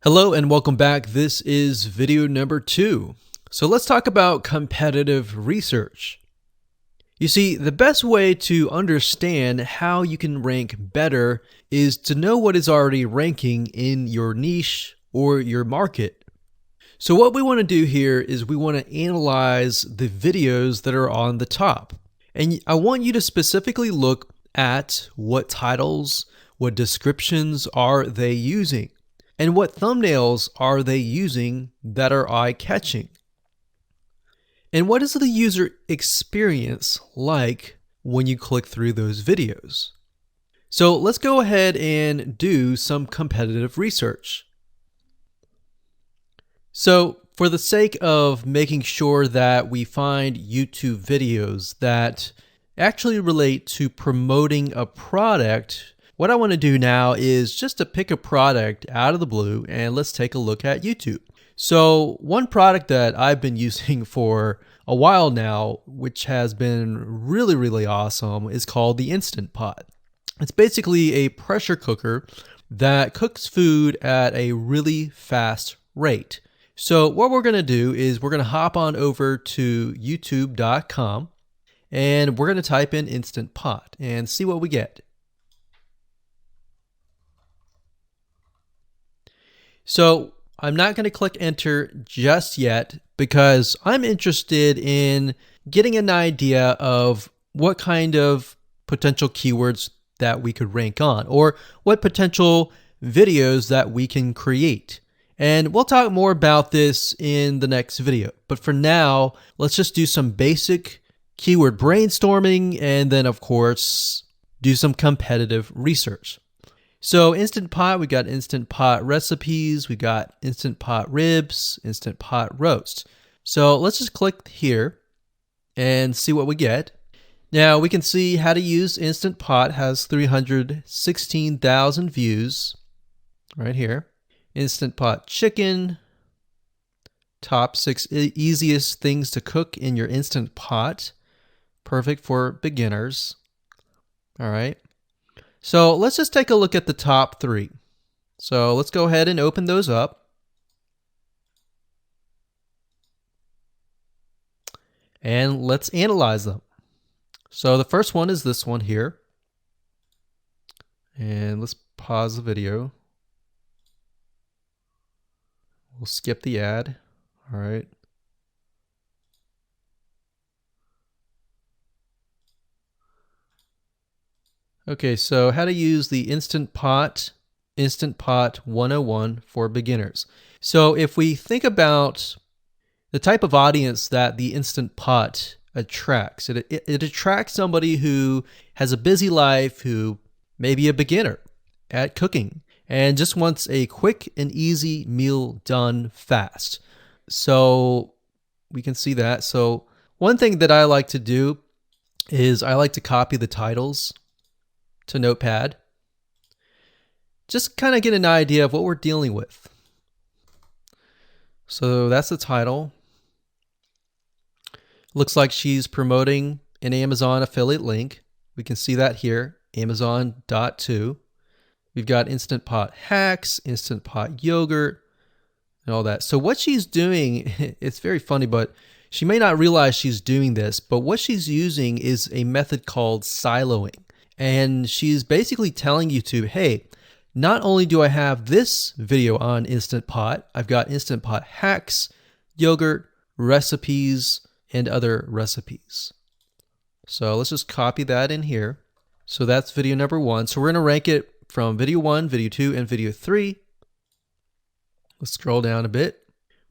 Hello and welcome back. This is video number 2. So let's talk about competitive research. You see, the best way to understand how you can rank better is to know what is already ranking in your niche or your market. So what we want to do here is we want to analyze the videos that are on the top. And I want you to specifically look at what titles, what descriptions are they using, and what thumbnails are they using that are eye-catching. And what is the user experience like when you click through those videos? So let's go ahead and do some competitive research. So for the sake of making sure that we find YouTube videos that actually relate to promoting a product, what I want to do now is just to pick a product out of the blue and let's take a look at YouTube. So one product that I've been using for a while now, which has been really awesome, is called the Instant Pot. It's basically a pressure cooker that cooks food at a really fast rate. So what we're going to do is we're going to hop on over to youtube.com and we're going to type in Instant Pot and see what we get. So I'm not going to click enter just yet because I'm interested in getting an idea of what kind of potential keywords that we could rank on or what potential videos that we can create. And we'll talk more about this in the next video. But for now, let's just do some basic keyword brainstorming and then of course do some competitive research. So Instant Pot, we got Instant Pot recipes, we got Instant Pot ribs, Instant Pot roast. So let's just click here and see what we get. Now we can see how to use Instant Pot has 316,000 views right here. Instant Pot chicken, top 6 easiest things to cook in your Instant Pot, perfect for beginners. All right. So let's just take a look at the top 3. So let's go ahead and open those up. And let's analyze them. So the first one is this one here. And let's pause the video. We'll skip the ad. All right. Okay, so how to use the Instant Pot 101 for beginners. So if we think about the type of audience that the Instant Pot attracts, it attracts somebody who has a busy life, who may be a beginner at cooking and just wants a quick and easy meal done fast. So we can see that. So one thing that I like to do is I like to copy the titles to Notepad. Just kind of get an idea of what we're dealing with. So that's the title. Looks like she's promoting an Amazon affiliate link. We can see that here, Amazon.to. We've got Instant Pot hacks, Instant Pot yogurt, and all that. So what she's doing, it's very funny, but she may not realize she's doing this, but what she's using is a method called siloing. And she's basically telling YouTube, hey, not only do I have this video on Instant Pot, I've got Instant Pot hacks, yogurt, recipes, and other recipes. So let's just copy that in here. So that's video number 1. So we're going to rank it from video 1, video 2, and video 3. Let's scroll down a bit.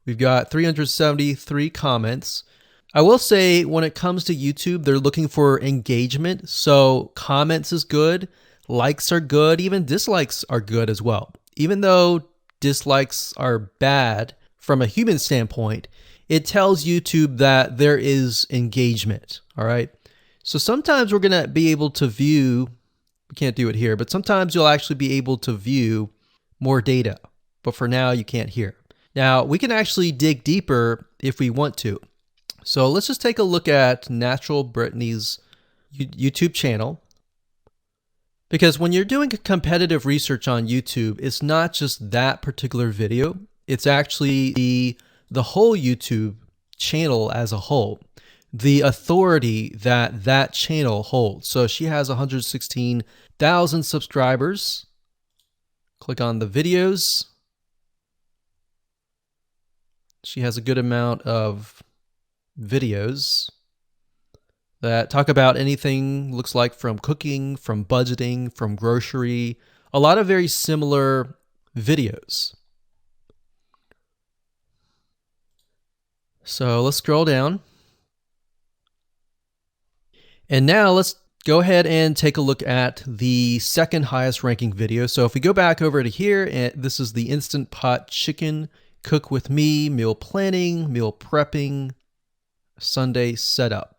We've got 373 comments. I will say when it comes to YouTube, they're looking for engagement. So comments is good, likes are good, even dislikes are good as well. Even though dislikes are bad from a human standpoint, it tells YouTube that there is engagement. All right. So sometimes we're going to be able to view, we can't do it here, but sometimes you'll actually be able to view more data. But for now, you can't hear. Now, we can actually dig deeper if we want to. So let's just take a look at Natural Brittany's YouTube channel. Because when you're doing competitive research on YouTube, it's not just that particular video, it's actually the whole YouTube channel as a whole, the authority that that channel holds. So she has 116,000 subscribers. Click on the videos. She has a good amount of videos that talk about anything, looks like from cooking, from budgeting, from grocery, a lot of very similar videos. So let's scroll down. And now let's go ahead and take a look at the second highest ranking video. So if we go back over to here, and this is the Instant Pot Chicken Cook With Me, meal planning, meal prepping, Sunday setup.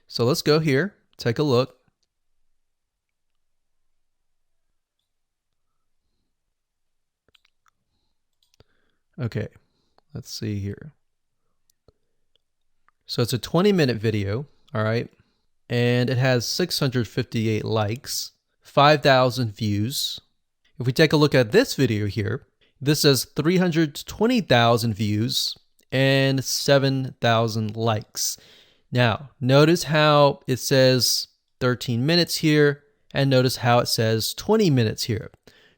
So let's go here, take a look. Okay, let's see here. So it's a 20-minute video, all right? And it has 658 likes, 5,000 views. If we take a look at this video here, this has 320,000 views and 7,000 likes. Now, notice how it says 13 minutes here, and notice how it says 20 minutes here.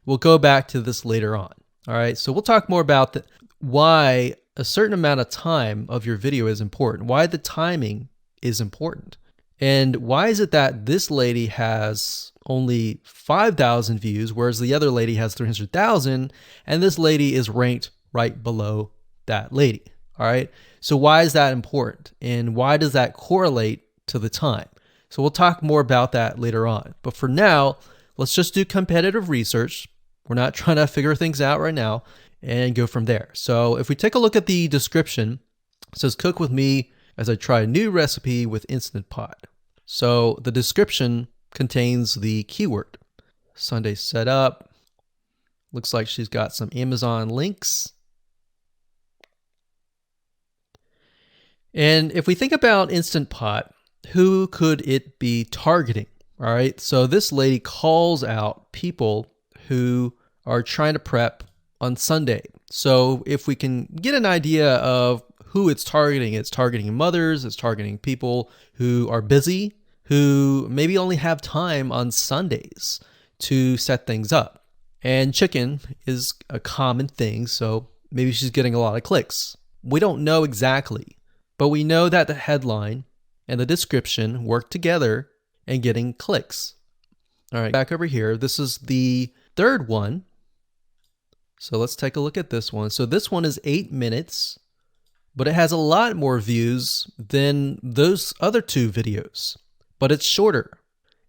We'll go back to this later on. All right, so we'll talk more about why a certain amount of time of your video is important, why the timing is important. And why is it that this lady has only 5,000 views, whereas the other lady has 300,000, and this lady is ranked right below that lady? All right. So why is that important? And why does that correlate to the time? So we'll talk more about that later on. But for now, let's just do competitive research. We're not trying to figure things out right now and go from there. So if we take a look at the description, it says cook with me as I try a new recipe with Instant Pot. So the description contains the keyword. Sunday setup. Looks like she's got some Amazon links. And if we think about Instant Pot, who could it be targeting? All right, so this lady calls out people who are trying to prep on Sunday. So if we can get an idea of who it's targeting mothers, it's targeting people who are busy, who maybe only have time on Sundays to set things up. And chicken is a common thing, so maybe she's getting a lot of clicks. We don't know exactly, but we know that the headline and the description work together and getting clicks. All right, back over here, this is the third one. So let's take a look at this one. So this one is 8 minutes, but it has a lot more views than those other two videos, but it's shorter.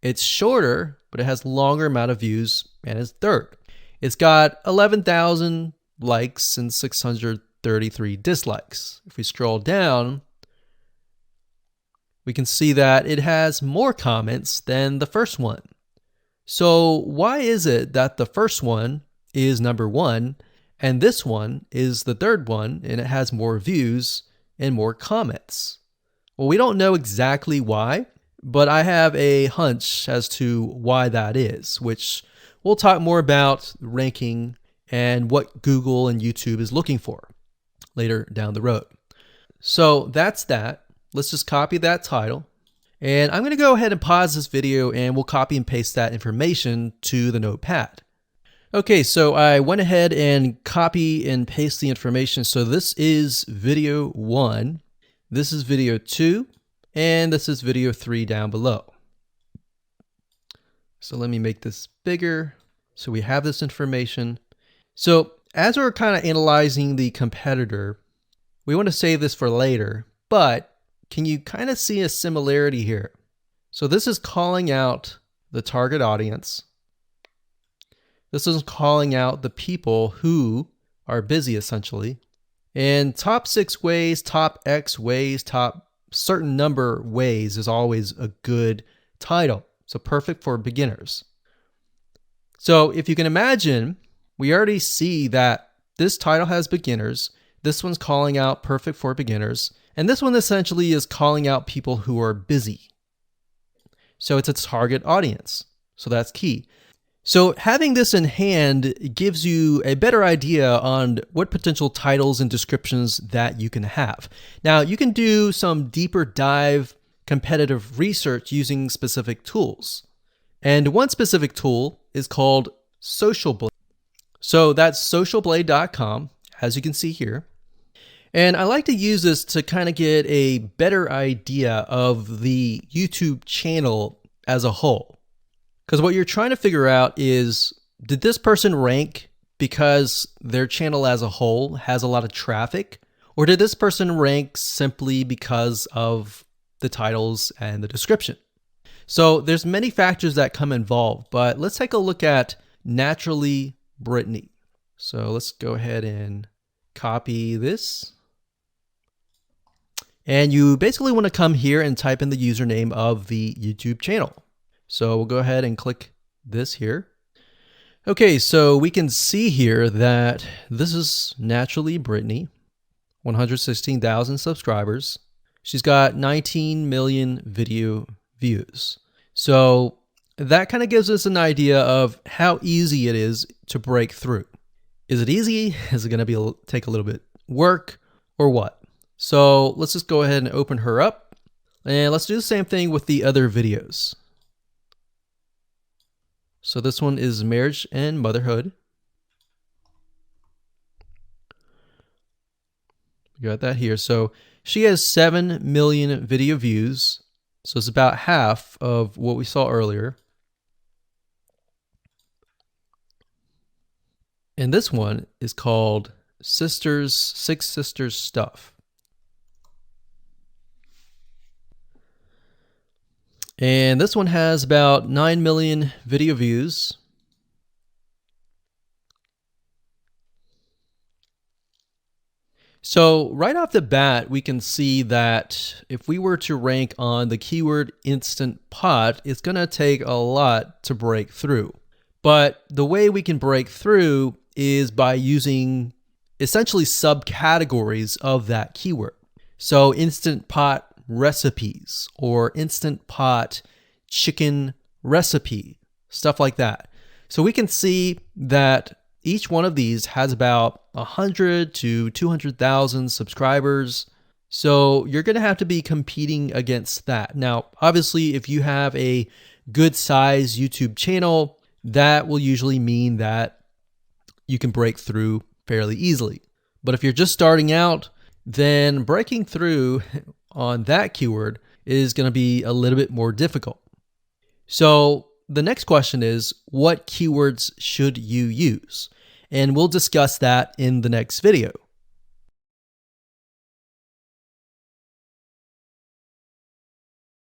It's shorter, but it has longer amount of views and it's third. It's got 11,000 likes and 633 dislikes. If we scroll down, we can see that it has more comments than the first one. So why is it that the first one is number one and this one is the third one and it has more views and more comments? Well, we don't know exactly why, but I have a hunch as to why that is, which we'll talk more about ranking and what Google and YouTube is looking for later down the road. So that's that. Let's just copy that title. And I'm going to go ahead and pause this video and we'll copy and paste that information to the notepad. Okay, so I went ahead and copy and paste the information. So this is video 1, this is video 2, and this is video 3 down below. So let me make this bigger so we have this information. So as we're kind of analyzing the competitor, we want to save this for later, but can you kind of see a similarity here? So this is calling out the target audience. This is calling out the people who are busy essentially. And top 6 ways, top X ways, top certain number ways is always a good title. So perfect for beginners. So if you can imagine, we already see that this title has beginners. This one's calling out perfect for beginners. And this one essentially is calling out people who are busy. So it's a target audience. So that's key. So having this in hand gives you a better idea on what potential titles and descriptions that you can have. Now, you can do some deeper dive competitive research using specific tools. And one specific tool is called Social Blade. So that's socialblade.com, as you can see here. And I like to use this to kind of get a better idea of the YouTube channel as a whole. Because what you're trying to figure out is, did this person rank because their channel as a whole has a lot of traffic? Or did this person rank simply because of the titles and the description? So there's many factors that come involved, but let's take a look at Naturally Brittany. So let's go ahead and copy this. And you basically want to come here and type in the username of the YouTube channel. So we'll go ahead and click this here. Okay, so we can see here that this is Naturally Brittany, 116,000 subscribers. She's got 19 million video views. So that kind of gives us an idea of how easy it is to break through. Is it easy? Is it going to take a little bit work or what? So let's just go ahead and open her up, and let's do the same thing with the other videos. So this one is marriage and motherhood. We got that here. So she has 7 million video views. So it's about half of what we saw earlier. And this one is called Six Sisters Stuff. And this one has about 9 million video views. So right off the bat, we can see that if we were to rank on the keyword Instant Pot, it's going to take a lot to break through. But the way we can break through is by using essentially subcategories of that keyword. So Instant Pot recipes or Instant Pot chicken recipe, stuff like that. So we can see that each one of these has about 100 to 200,000 subscribers. So you're going to have to be competing against that. Now, obviously, if you have a good size YouTube channel, that will usually mean that you can break through fairly easily. But if you're just starting out, then breaking through on that keyword is going to be a little bit more difficult. So the next question is, what keywords should you use? And we'll discuss that in the next video.